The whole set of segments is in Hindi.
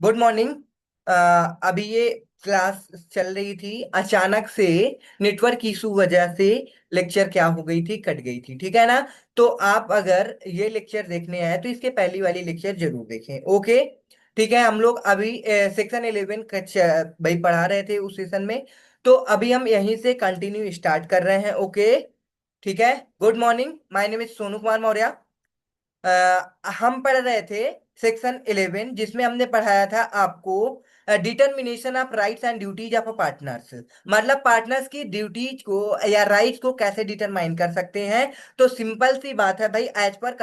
Good morning. अभी ये क्लास चल रही थी, अचानक से नेटवर्क इशू वजह से लेक्चर क्या हो गई थी, कट गई थी, ठीक है ना। तो आप अगर ये लेक्चर देखने आए तो इसके पहली वाली लेक्चर जरूर देखें, ओके। ठीक है, हम लोग अभी सेक्शन 11 का भाई पढ़ा रहे थे उस सेशन में। तो अभी हम यहीं से कंटिन्यू स्टार्ट कर रहे हैं, ओके। ठीक है। Good morning, my name is Sonu Kumar Maurya. हम पढ़ रहे थे सेक्शन 11, जिसमें हमने पढ़ाया था आपको determination of rights and duties of partners. मतलब पार्टनर्स की ड्यूटीज को या राइट्स को कैसे डिटरमाइन कर सकते हैं। तो सिंपल सी बात है भाई, एज पर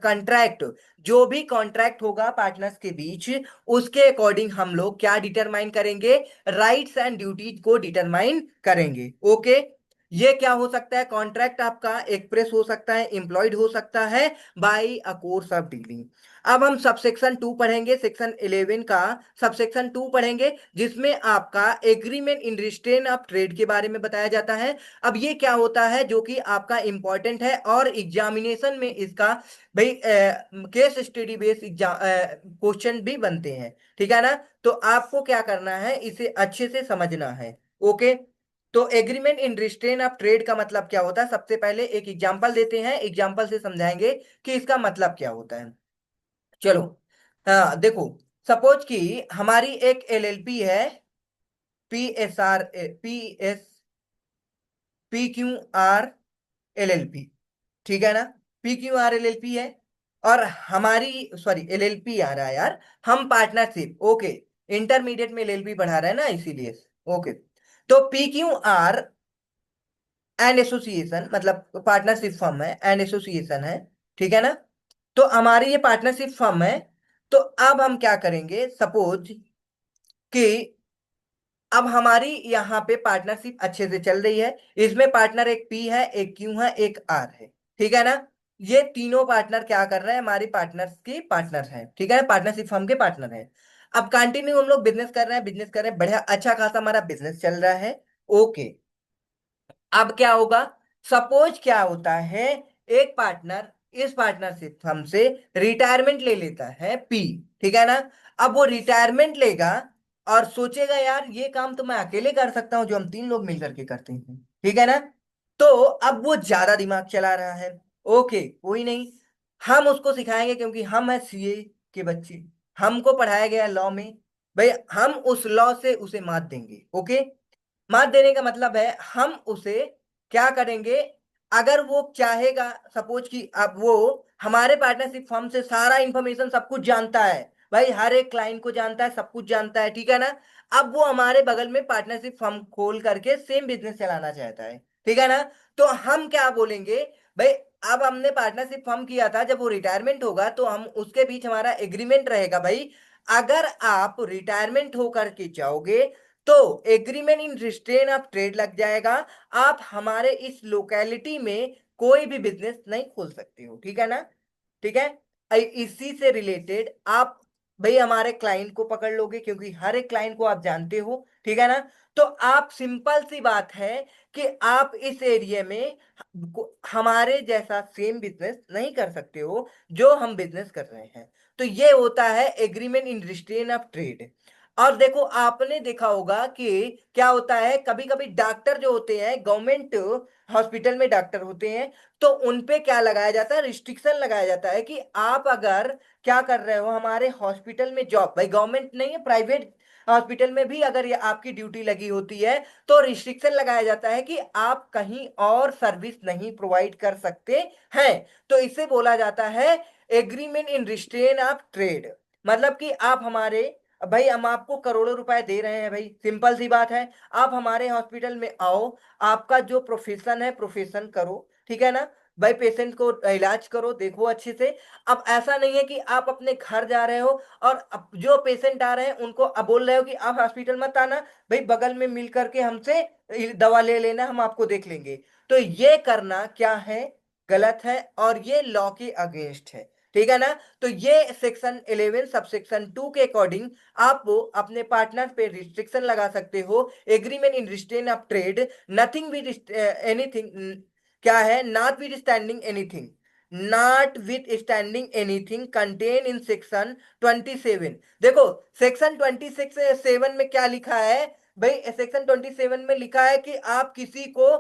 कंट्रैक्ट, जो भी कॉन्ट्रैक्ट होगा पार्टनर्स के बीच, उसके अकॉर्डिंग हम लोग क्या डिटरमाइन करेंगे, राइट्स एंड ड्यूटीज को डिटरमाइन करेंगे, ओके। ये क्या हो सकता है, कॉन्ट्रैक्ट आपका एक्सप्रेस हो सकता है, एम्प्लॉयड हो सकता है by a course of dealing. अब हम सबसेक्शन 2 पढ़ेंगे, सेक्शन 11 का सबसेक्शन 2 पढ़ेंगे, जिसमें आपका agreement in restraint of trade के बारे में बताया जाता है। अब ये क्या होता है जो कि आपका इंपॉर्टेंट है और एग्जामिनेशन में इसका भाई केस स्टडी बेस क्वेश्चन भी बनते हैं, ठीक है ना। तो आपको क्या करना है, इसे अच्छे से समझना है, ओके। तो agreement in restraint of trade का मतलब क्या होता है, सबसे पहले एक एग्जांपल देते हैं, एग्जांपल से समझाएंगे कि इसका मतलब क्या होता है। चलो। हाँ देखो, सपोज कि हमारी एक एलएलपी है, PQRLLP, ठीक है ना। PQRLLP है, और हमारी, सॉरी एलएलपी आ रहा है यार, हम पार्टनरशिप, ओके। इंटरमीडिएट में एलएलपी पढ़ा रहे हैं ना, इसीलिए, ओके। तो PQR एंड एसोसिएशन मतलब पार्टनरशिप फर्म है, एंड एसोसिएशन है, ठीक है ना। तो हमारी ये पार्टनरशिप फर्म है। तो अब हम क्या करेंगे, सपोज कि अब हमारी यहाँ पे पार्टनरशिप अच्छे से चल रही है। इसमें पार्टनर एक पी है, एक क्यू है, एक आर है, ठीक है ना। ये तीनों पार्टनर क्या कर रहे हैं, हमारी पार्टनर्स की पार्टनर हैं, ठीक है ना, पार्टनरशिप फर्म के पार्टनर हैं। अब कंटिन्यू हम लोग बिजनेस कर रहे हैं, बिजनेस कर रहे हैं, बढ़िया अच्छा खासा हमारा बिजनेस चल रहा है, ओके। अब क्या होगा, सपोज क्या होता है, एक पार्टनर इस पार्टनरशिप फर्म से रिटायरमेंट ले लेता है, पी, ठीक है ना। अब वो रिटायरमेंट लेगा और सोचेगा यार ये काम तो मैं अकेले कर सकता हूँ, जो हम तीन लोग मिलकर के करते हैं, ठीक है ना। तो अब वो ज्यादा दिमाग चला रहा है, ओके कोई नहीं, हम उसको सिखाएंगे क्योंकि हम है सीए के बच्चे, हमको पढ़ाया गया लॉ में, भाई हम उस लॉ से उसे मात देंगे, ओके। मात देने का मतलब है हम उसे क्या करेंगे, अगर वो चाहेगा, सपोज कि अब वो हमारे पार्टनरशिप फर्म से सारा इंफॉर्मेशन सब कुछ जानता है, भाई हर एक क्लाइंट को जानता है, सब कुछ जानता है, ठीक है ना। अब वो हमारे बगल में पार्टनरशिप फर्म खोल करके सेम बिजनेस चलाना चाहता है, ठीक है ना। तो हम क्या बोलेंगे, भाई अब हमने पार्टनरशिप फर्म किया था, जब वो रिटायरमेंट होगा तो हम उसके बीच हमारा एग्रीमेंट रहेगा, भाई अगर आप रिटायरमेंट होकर के जाओगे तो agreement in restraint of trade लग जाएगा, आप हमारे इस लोकेलिटी में कोई भी बिजनेस नहीं खोल सकते हो, ठीक है ना। ठीक है। इसी से रिलेटेड आप भाई हमारे क्लाइंट को पकड़ लोगे, क्योंकि हर एक क्लाइंट को आप जानते हो, ठीक है ना। तो आप, सिंपल सी बात है कि आप इस एरिया में हमारे जैसा सेम बिजनेस नहीं कर सकते हो जो हम बिजनेस कर रहे हैं। तो ये होता है agreement in restraint of trade. और देखो आपने देखा होगा कि क्या होता है, कभी कभी डॉक्टर जो होते हैं गवर्नमेंट हॉस्पिटल में डॉक्टर होते हैं, तो उनपे क्या लगाया जाता है, रिस्ट्रिक्शन लगाया जाता है कि आप अगर क्या कर रहे हो हमारे हॉस्पिटल में जॉब, भाई गवर्नमेंट नहीं है, प्राइवेट हॉस्पिटल में भी अगर ये आपकी ड्यूटी लगी होती है, तो रिस्ट्रिक्शन लगाया जाता है कि आप कहीं और सर्विस नहीं प्रोवाइड कर सकते हैं। तो इसे बोला जाता है agreement in restraint of trade. मतलब कि आप हमारे, भाई हम आपको करोड़ों रुपए दे रहे हैं, भाई सिंपल सी बात है, आप हमारे हॉस्पिटल में आओ, आपका जो प्रोफेशन है प्रोफेशन करो, ठीक है ना। भाई पेशेंट को इलाज करो, देखो अच्छे से। अब ऐसा नहीं है कि आप अपने घर जा रहे हो और जो पेशेंट आ रहे हैं उनको अब बोल रहे हो कि आप हॉस्पिटल मत आना, भाई बगल में मिल करके हमसे दवा ले लेना, हम आपको देख लेंगे। तो ये करना क्या है, गलत है, और ये लॉ के अगेंस्ट है, ठीक है ना। तो ये सेक्शन 11 सब सेक्शन 2 के अकॉर्डिंग आप वो अपने पार्टनर पे रिस्ट्रिक्शन लगा सकते हो, agreement in restraint of trade, nothing भी एनीथिंग, क्या है, नॉट भी standing anything, not with standing anything contain in section 27। देखो सेक्शन 27 में क्या लिखा है भाई, सेक्शन 27 में लिखा है कि आप किसी को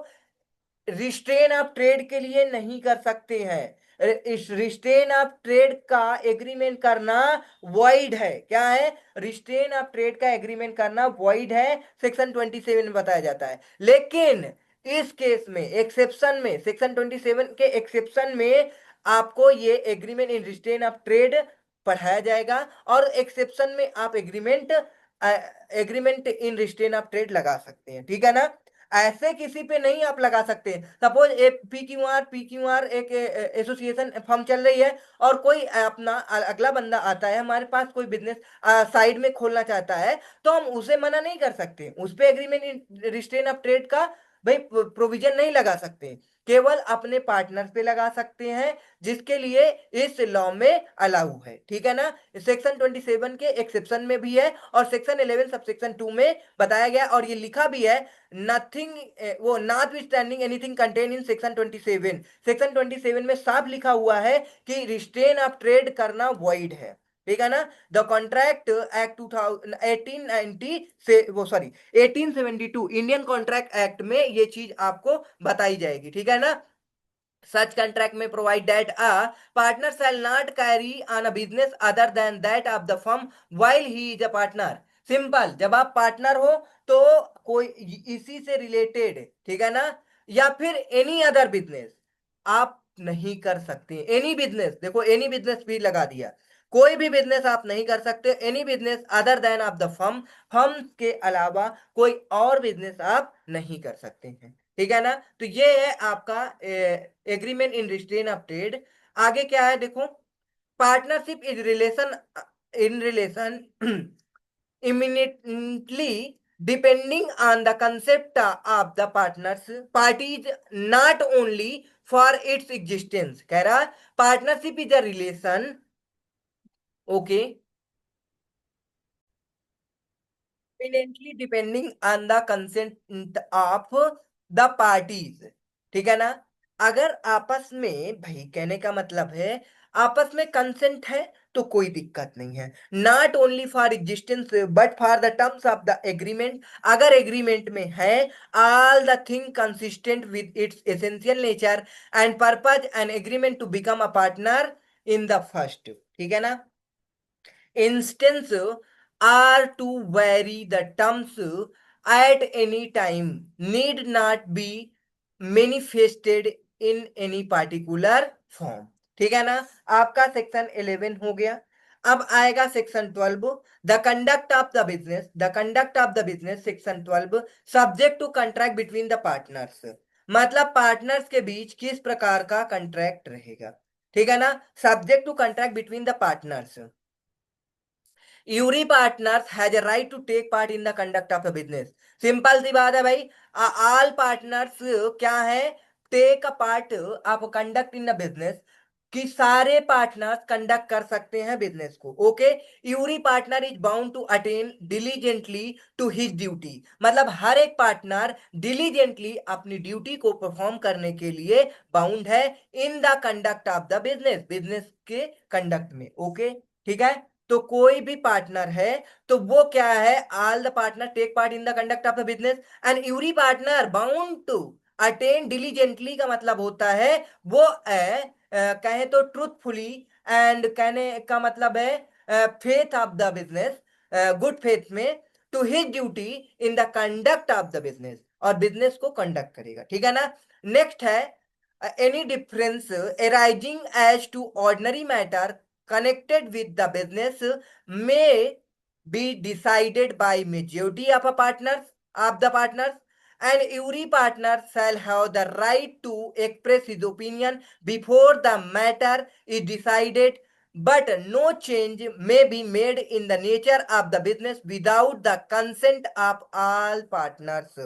रिस्ट्रेन ऑफ ट्रेड के लिए नहीं कर सकते हैं। इस रिस्ट्रेन ऑफ ट्रेड का एग्रीमेंट करना वॉइड है। क्या है? रिस्ट्रेन ऑफ ट्रेड का एग्रीमेंट करना वॉइड है, सेक्शन 27 में बताया जाता है। लेकिन इस केस में एक्सेप्शन में, सेक्शन 27 के एक्सेप्शन में आपको ये agreement in restraint of trade पढ़ाया जाएगा, और एक्सेप्शन में आप agreement in restraint of trade लगा सकते हैं। ठीक है ना? ऐसे किसी पे नहीं आप लगा सकते। सपोज एक पी क्यू आर एक एसोसिएशन फर्म चल रही है, और कोई अपना अगला बंदा आता है, हमारे पास कोई बिजनेस साइड में खोलना चाहता है, तो हम उसे मना नहीं कर सकते, उस पे agreement in restraint of trade का भाई प्रोविजन नहीं लगा सकते। केवल अपने पार्टनर पे लगा सकते हैं, जिसके लिए इस लॉ में अलाउ है। ठीक है ना? सेक्शन 27 के एक्सेप्शन में भी है, और सेक्शन 11 सब सेक्शन 2 में बताया गया, और ये लिखा भी है नथिंग, वो not standing anything contain in section 27। Section 27 में साफ लिखा हुआ है कि रिस्ट्रेन ऑफ ट्रेड करना वॉइड है। ठीक है ना? द कॉन्ट्रैक्ट एक्ट 2000 1890 से वो सॉरी 1872 इंडियन कॉन्ट्रैक्ट एक्ट में ये चीज आपको बताई जाएगी। ठीक है ना? Such contract may provide that a partner shall not carry on a business other than that of the firm while he is a partner. Simple, जब आप पार्टनर हो तो कोई इसी से रिलेटेड, ठीक है ना, या फिर एनी अदर बिजनेस आप नहीं कर सकते। एनी बिजनेस, देखो एनी बिजनेस भी लगा दिया, कोई भी बिजनेस आप नहीं कर सकते, any business other than of the firm, firm के अलावा कोई और बिजनेस आप नहीं कर सकते हैं। ठीक है ना? तो ये है आपका agreement in restraint of trade. आगे क्या है देखो, partnership is relation in relation imminently depending on the concept of the partners parties not only for its existence. कह रहा है partnership is a relation, okay, imminently depending on the consent of the parties. ठीक है ना? अगर आपस में, भाई कहने का मतलब है आपस में कंसेंट है तो कोई दिक्कत नहीं है। Not only for existence but for the terms of the agreement, अगर एग्रीमेंट में है all the thing consistent with its essential nature and purpose and agreement to become a partner in the first. ठीक है ना? instance are to vary the terms at any time need not be manifested in any particular form। ठीक है ना? आपका सेक्शन 11 हो गया। अब आएगा section 12, the conduct of the business. The conduct of the business section 12, subject to contract between the partners, मतलब पार्टनर्स के बीच किस प्रकार का कंट्रैक्ट रहेगा। ठीक है ना? Subject to contract between the partners, every partners has a right to take part in the conduct of a business. Simple सी बात है भाई, ऑल पार्टनर्स क्या है, take a part of conduct in the business, कि सारे पार्टनर्स कंडक्ट कर सकते हैं बिजनेस को। Okay, every partner is bound to attend diligently to his duty, मतलब हर एक पार्टनर डिलीजेंटली अपनी ड्यूटी को परफॉर्म करने के लिए बाउंड है इन the conduct of the business, business के कंडक्ट में। ओके, ठीक है? तो कोई भी पार्टनर है तो वो क्या है, all the partner take part in the conduct of the business and every partner bound to attend diligently का मतलब होता है वो कहें तो ट्रूथफुली, एंड कहने का मतलब है faith of the business, good faith में, to his duty in the conduct of the business, और बिजनेस को कंडक्ट करेगा। ठीक है ना? नेक्स्ट है any difference arising as to ordinary matter connected with the business may be decided by majority of a partners of the partners, and every partner shall have the right to express his opinion before the matter is decided, but no change may be made in the nature of the business without the consent of all partners।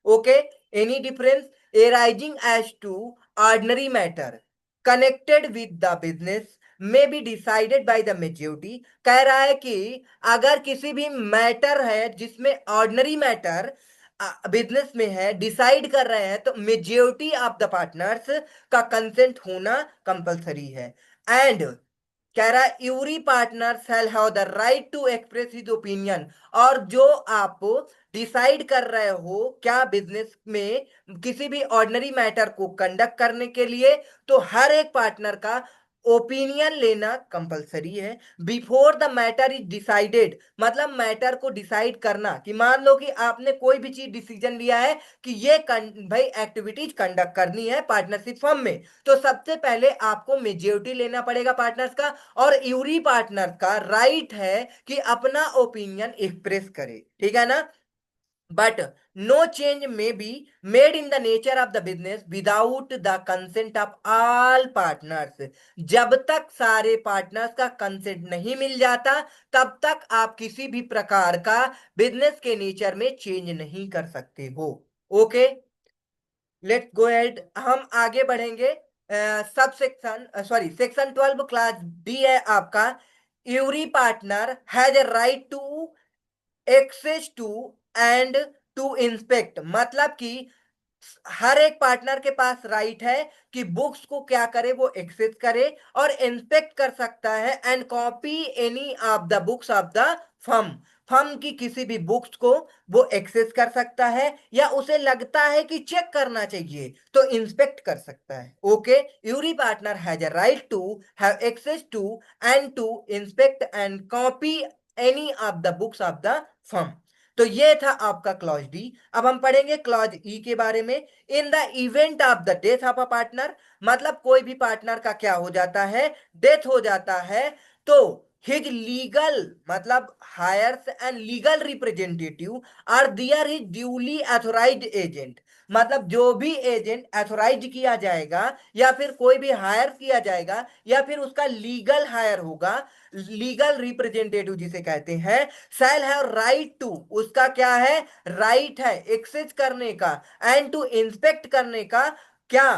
Okay, any difference arising as to ordinary matter connected with the business may be decided by the majority। कह रहा है कि अगर किसी भी मैटर है जिसमें ऑर्डिनरी मैटर बिजनेस में है, डिसाइड कर रहे हैं, तो मेजोरिटी ऑफ द पार्टनर्स का कंसेंट होना कंपलसरी है। एंड कह रहा है every partner shall have the right to express his opinion. और जो आप डिसाइड कर रहे हो क्या बिजनेस में किसी भी ऑर्डिनरी मैटर को कंडक्ट करने के लिए, तो हर एक पार्टनर का ओपिनियन लेना कंपलसरी है before the matter is decided. मतलब मैटर को डिसाइड करना, कि मान लो कि आपने कोई भी चीज डिसीजन लिया है कि ये भाई एक्टिविटीज कंडक्ट करनी है पार्टनरशिप फर्म में, तो सबसे पहले आपको मेजोरिटी लेना पड़ेगा पार्टनर्स का, और यूरी पार्टनर का राइट है कि अपना ओपिनियन एक्सप्रेस करे, ठीक है ना। बट नो चेंज में be made in the nature of the business without the consent of all partners. जब तक सारे पार्टनर्स का कंसेंट नहीं मिल जाता, तब तक आप किसी भी प्रकार का बिजनेस के नेचर में चेंज नहीं कर सकते हो। ओके, लेट्स गो एड, हम आगे बढ़ेंगे। Subsection, sorry, section 12 clause D है आपका। Every partner has a right to access to and to inspect. मतलब कि हर एक पार्टनर के पास राइट है कि बुक्स को क्या करे, वो एक्सेस करे और इंस्पेक्ट कर सकता है and copy any of the books of the firm. Firm की किसी भी बुक्स को वो एक्सेस कर सकता है, या उसे लगता है कि चेक करना चाहिए तो इंस्पेक्ट कर सकता है। Okay, every partner has a right to have access to and to inspect and copy any of the books of the firm. तो ये था आपका क्लॉज डी। अब हम पढ़ेंगे क्लॉज ई के बारे में। इन the event of the death of a partner, मतलब कोई भी पार्टनर का क्या हो जाता है, डेथ हो जाता है, तो हिज लीगल, मतलब heirs and legal representative or their his duly authorised agent. मतलब जो भी एजेंट अथोराइज किया जाएगा, या फिर कोई भी हायर किया जाएगा, या फिर उसका लीगल हायर होगा, लीगल रिप्रेजेंटेटिव जिसे कहते हैं, शैल हैव राइट टू, उसका क्या है, राइट है एक्सेस करने का एंड टू इंस्पेक्ट करने का, क्या,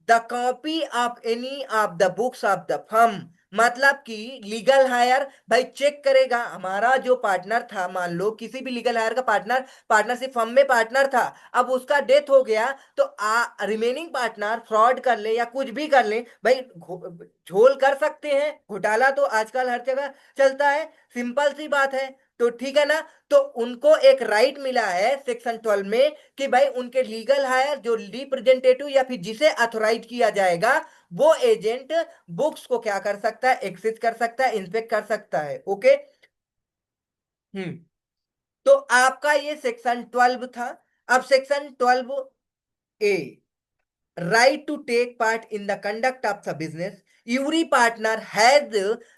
the copy of any of the books of the firm. मतलब कि लीगल हायर भाई चेक करेगा, हमारा जो पार्टनर था, मान लो किसी भी लीगल हायर का पार्टनर पार्टनरशिप फर्म में पार्टनर था, अब उसका डेथ हो गया, तो रिमेनिंग पार्टनर फ्रॉड कर ले या कुछ भी कर ले भाई, झोल कर सकते हैं, घोटाला तो आजकल हर जगह चलता है, सिंपल सी बात है। तो ठीक है ना, तो उनको एक राइट मिला है सेक्शन 12 में कि भाई उनके लीगल हायर जो रिप्रेजेंटेटिव या फिर जिसे अथोराइज किया जाएगा, वो एजेंट बुक्स को क्या कर सकता है, एक्सेस कर सकता है, इंस्पेक्ट कर सकता है। ओके, हम्म, तो आपका ये सेक्शन 12 था। अब section 12 A, right to take part in the conduct of the business, every partner has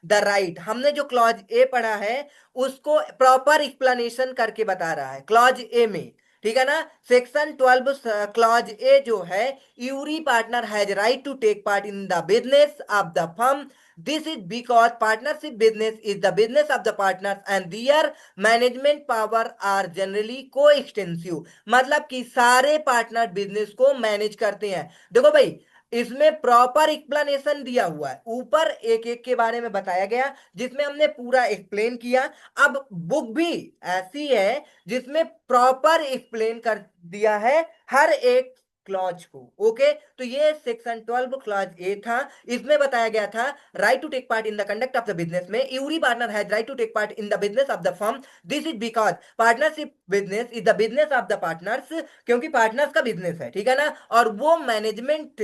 the right। हमने जो क्लॉज ए पढ़ा है उसको प्रॉपर एक्सप्लेनेशन करके बता रहा है क्लॉज ए में, ठीक है ना। सेक्शन 12 क्लॉज ए जो है, every partner has right to take part in the business of the firm। This is because partnership business is the business of the partners and their management power are generally co-extensive। मतलब कि सारे पार्टनर बिजनेस को मैनेज करते हैं। देखो भाई, इसमें प्रॉपर एक्सप्लेनेशन दिया हुआ है, ऊपर एक एक के बारे में बताया गया जिसमें हमने पूरा एक्सप्लेन किया। अब बुक भी ऐसी है जिसमें प्रॉपर एक्सप्लेन कर दिया है हर एक क्लॉज को। ओके, तो ये सेक्शन 12 क्लॉज ए था। इसमें बताया गया था right to take part in the conduct of the business में every partner has right to take part in the business of the firm. This is because partnership business is the business of the partners, क्योंकि पार्टनर्स का बिजनेस है, ठीक है ना, और वो मैनेजमेंट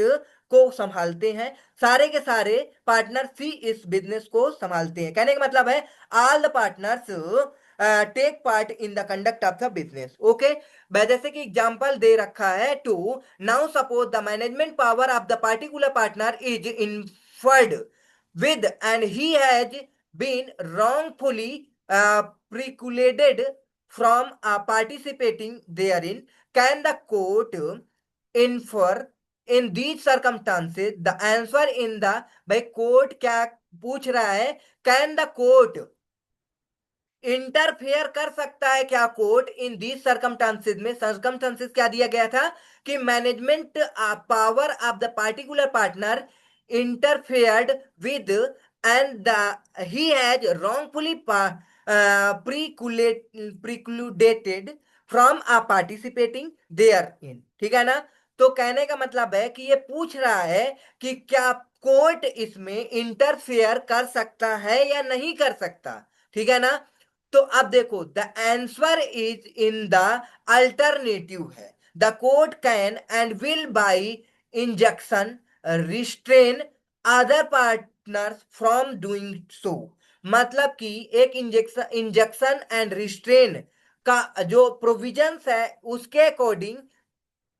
को संभालते हैं। सारे के सारे पार्टनर्स ही इस बिजनेस को संभालते हैं। कहने का मतलब है all the partners take part in the conduct of the business. Okay, जैसे कि एग्जांपल दे रखा है, to now suppose the management power of the particular partner is interfered with and he has been wrongfully precluded from participating therein, can the court infer in these circumstances? The answer in the, भाई कोर्ट क्या पूछ रहा है, कैन द कोर्ट इंटरफेयर कर सकता है क्या कोर्ट इन दीज सर्कमस्टांसेस में। सर्कमस्टांसेस क्या दिया गया था कि management power of the particular partner interfered with and the he has wrongfully precluded from ah participating therein, ठीक है ना। तो कहने का मतलब है कि ये पूछ रहा है कि क्या कोर्ट इसमें इंटरफेयर कर सकता है या नहीं कर सकता, ठीक है ना। तो अब देखो the answer is in the alternative है, the court can and will by injunction restrain other partners from doing so. मतलब कि एक इंजेक्शन एंड रिस्ट्रेन का जो प्रोविजंस है उसके अकॉर्डिंग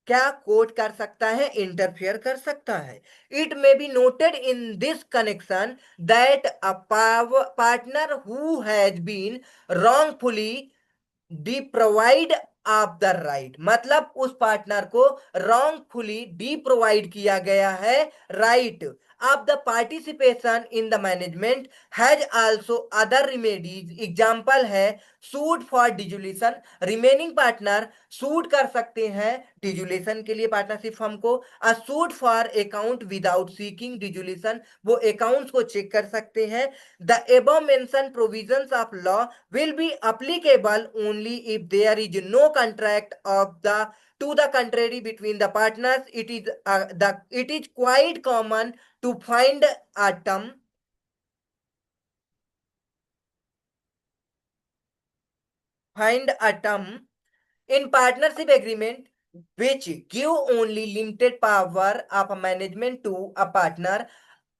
क्या कोर्ट कर सकता है, इंटरफेयर कर सकता है। It may be noted in this connection that a partner who has been wrongfully deprived of the right, मतलब उस पार्टनर को रॉन्गफुली डिप्रोवाइड किया गया है right of the participation in the management, has also other remedies. Example है suit for dissolution, remaining partner suit कर सकते हैं डिजुलेशन के लिए पार्टनरशिप फर्म को। A suit for account without seeking dissolution, वो अकाउंट्स को चेक कर सकते हैं। The above mentioned provisions of law will be applicable only if there is no contract of the to the contrary between the partners. It is quite common to find a term in partnership agreement which give only limited power of management to a partner,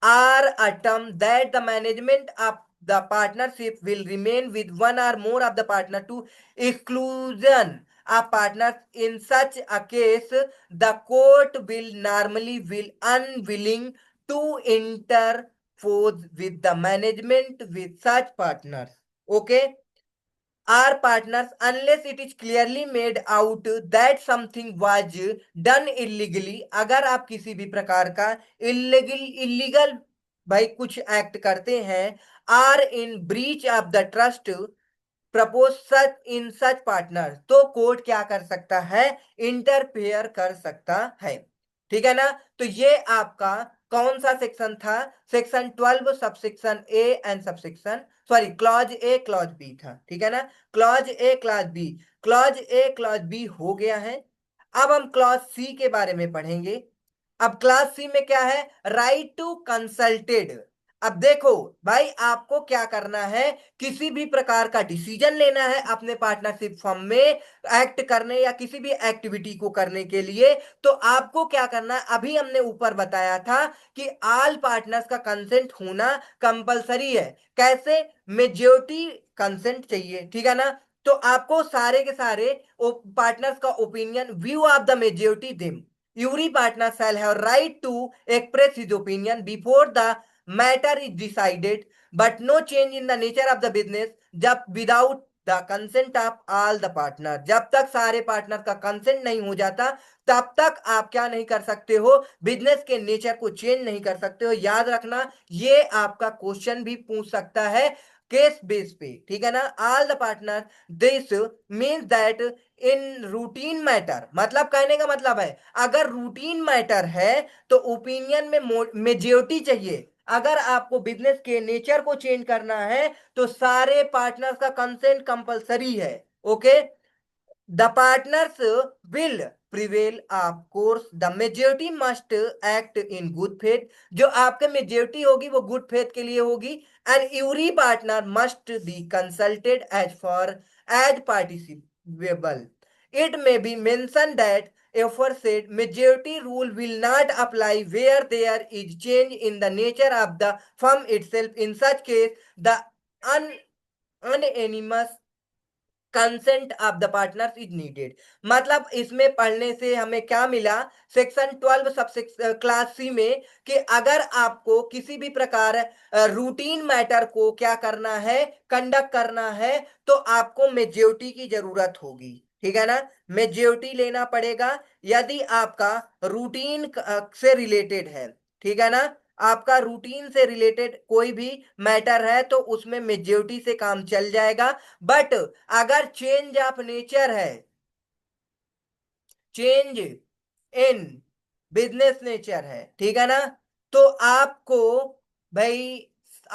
or a term that the management of the partnership will remain with one or more of the partner to exclusion of partners. In such a case, the court will normally will unwilling to interpose with the management with such partners. Okay, are partners unless it is clearly made out that something was done illegally। अगर आप किसी भी प्रकार का इलीगल भाई कुछ एक्ट करते हैं, or in breach of the trust propose such in such partner, तो कोर्ट क्या कर सकता है, इंटरफेयर कर सकता है, ठीक है ना। तो ये आपका कौन सा सेक्शन था, section 12 subsection A and subsection sorry clause A clause B था, ठीक है ना। Clause A clause B, clause A clause B हो गया है। अब हम क्लॉज सी के बारे में पढ़ेंगे। अब क्लास सी में क्या है, राइट टू कंसल्टेड। अब देखो भाई आपको क्या करना है, किसी भी प्रकार का डिसीजन लेना है अपने पार्टनरशिप फर्म में एक्ट करने या किसी भी एक्टिविटी को करने के लिए, तो आपको क्या करना है, अभी हमने ऊपर बताया था कि ऑल पार्टनर्स का कंसेंट होना कंपलसरी है। कैसे, मेजोरिटी कंसेंट चाहिए, ठीक है ना। तो आपको सारे के सारे पार्टनर्स का opinion view of the majority them, every partner shall have right to express his opinion before the matter is decided, but no change in the nature of the business जब without the consent of all the partner, जब तक सारे पार्टनर का कंसेंट नहीं हो जाता तब तक आप क्या नहीं कर सकते हो, बिजनेस के नेचर को चेंज नहीं कर सकते हो। याद रखना ये आपका क्वेश्चन भी पूछ सकता है केस बेस पे, ठीक है ना। All the partner, this means that in routine matter, मतलब कहने का मतलब है अगर रूटीन मैटर है तो ओपिनियन में मेजोरिटी चाहिए। अगर आपको बिजनेस के नेचर को चेंज करना है तो सारे पार्टनर्स का कंसेंट कंपलसरी है। Okay, the partners will prevail of course, the majority must act in good faith, जो आपके मेजोरिटी होगी वो गुड फेथ के लिए होगी। And every partner must be consulted as far as practicable. It may be mention that aforesaid majority rule will not apply where there is change in the nature of the firm itself. In such case the unanimous consent of the partners is needed. मतलब इसमें पढ़ने से हमें क्या मिला, सेक्शन 12 सब क्लास सी में, कि अगर आपको किसी भी प्रकार रूटीन मैटर को क्या करना है, कंडक्ट करना है, तो आपको मेजोरिटी की जरूरत होगी, ठीक है ना। मेजोरिटी लेना पड़ेगा यदि आपका रूटीन से रिलेटेड है, ठीक है ना। आपका रूटीन से रिलेटेड कोई भी मैटर है तो उसमें मेजोरिटी से काम चल जाएगा। बट अगर चेंज ऑफ नेचर है, चेंज इन बिजनेस नेचर है, ठीक है ना, तो आपको भाई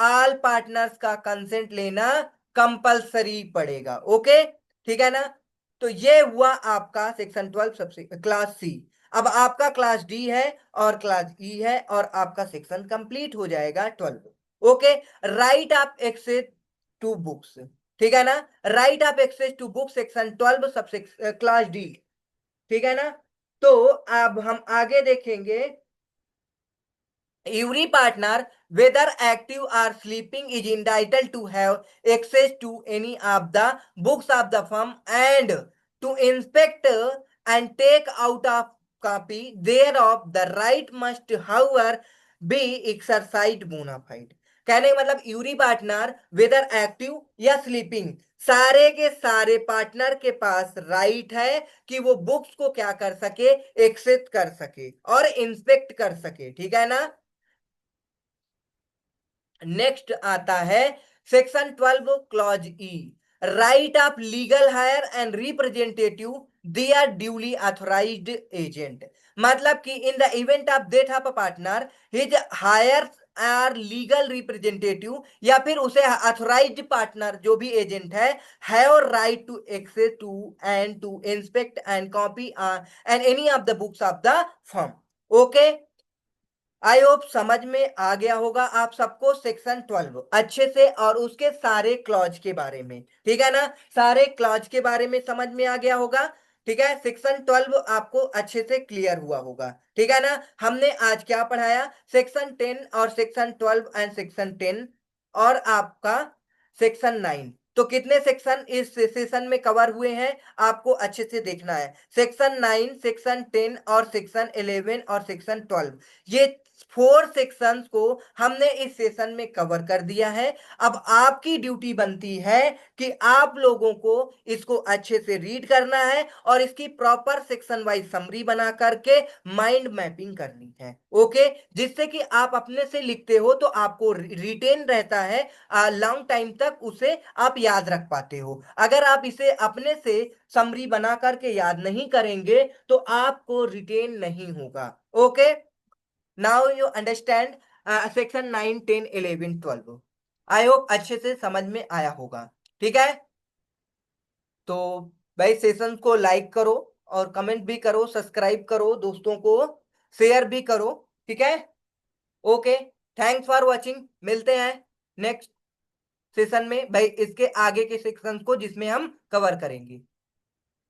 ऑल पार्टनर्स का कंसेंट लेना कंपलसरी पड़ेगा। ओके, ठीक है ना। तो ये हुआ आपका सेक्शन 12 सबसे क्लास सी। अब आपका क्लास डी है और क्लास ई है और आपका सेक्शन कंप्लीट हो जाएगा 12। ओके, राइट आप एक्सेस टू बुक्स, ठीक है ना, राइट आप एक्सेस टू बुक सेक्शन 12 सब क्लास डी, ठीक है ना। तो अब हम आगे देखेंगे, every partner, whether active or sleeping, is entitled to have access to any of the books of the firm and to inspect and take out of copy thereof. The right must, however, be exercised bona fide. कहने का मतलब यूरी पार्टनर वेदर एक्टिव या स्लीपिंग, सारे के सारे पार्टनर के पास राइट है कि वो बुक्स को क्या कर सके, एक्सेस कर सके और इंस्पेक्ट कर सके, ठीक है ना। नेक्स्ट आता है section 12 clause E, right of legal heir and representative, they are duly authorised agent. मतलब कि in the event of death of a partner, his heir or legal representative या फिर उसे ऑथोराइज्ड पार्टनर जो भी एजेंट है, have right to access to and to inspect and copy and any of the books of the firm. Okay, I hope समझ में आ गया होगा आप सबको सेक्शन 12 अच्छे से और उसके सारे क्लॉज के बारे में, ठीक है ना, सारे क्लॉज के बारे में समझ में आ गया होगा। ठीक है, सेक्शन 12 आपको अच्छे से क्लियर हुआ होगा, ठीक है ना। हमने आज क्या पढ़ाया, सेक्शन 10 और सेक्शन 12 एंड सेक्शन 10 और आपका सेक्शन 9। तो कितने सेक्शन इस सेशन में कवर हुए हैं आपको अच्छे से देखना है, सेक्शन 9, सेक्शन 10 और सेक्शन 11 और सेक्शन 12, ये 4 सेक्शंस को हमने इस सेशन में कवर कर दिया है। अब आपकी ड्यूटी बनती है कि आप लोगों को इसको अच्छे से रीड करना है और इसकी प्रॉपर सेक्शन वाइज समरी बना करके माइंड मैपिंग करनी है। ओके, जिससे कि आप अपने से लिखते हो तो आपको रिटेन रहता है, लॉन्ग टाइम तक उसे आप याद रख पाते हो। अगर आप इसे अपने से समरी बना करके याद नहीं करेंगे तो आपको रिटेन नहीं होगा। Okay, now you understand section 9, 10, 11, 12। I hope अच्छे से समझ में आया होगा, ठीक है। तो भाई सेशन को लाइक करो और कमेंट भी करो, सब्सक्राइब करो, दोस्तों को शेयर भी करो, ठीक है। ओके, थैंक्स फॉर वॉचिंग, मिलते हैं नेक्स्ट सेशन में भाई इसके आगे के सेक्शन को जिसमें हम कवर करेंगे।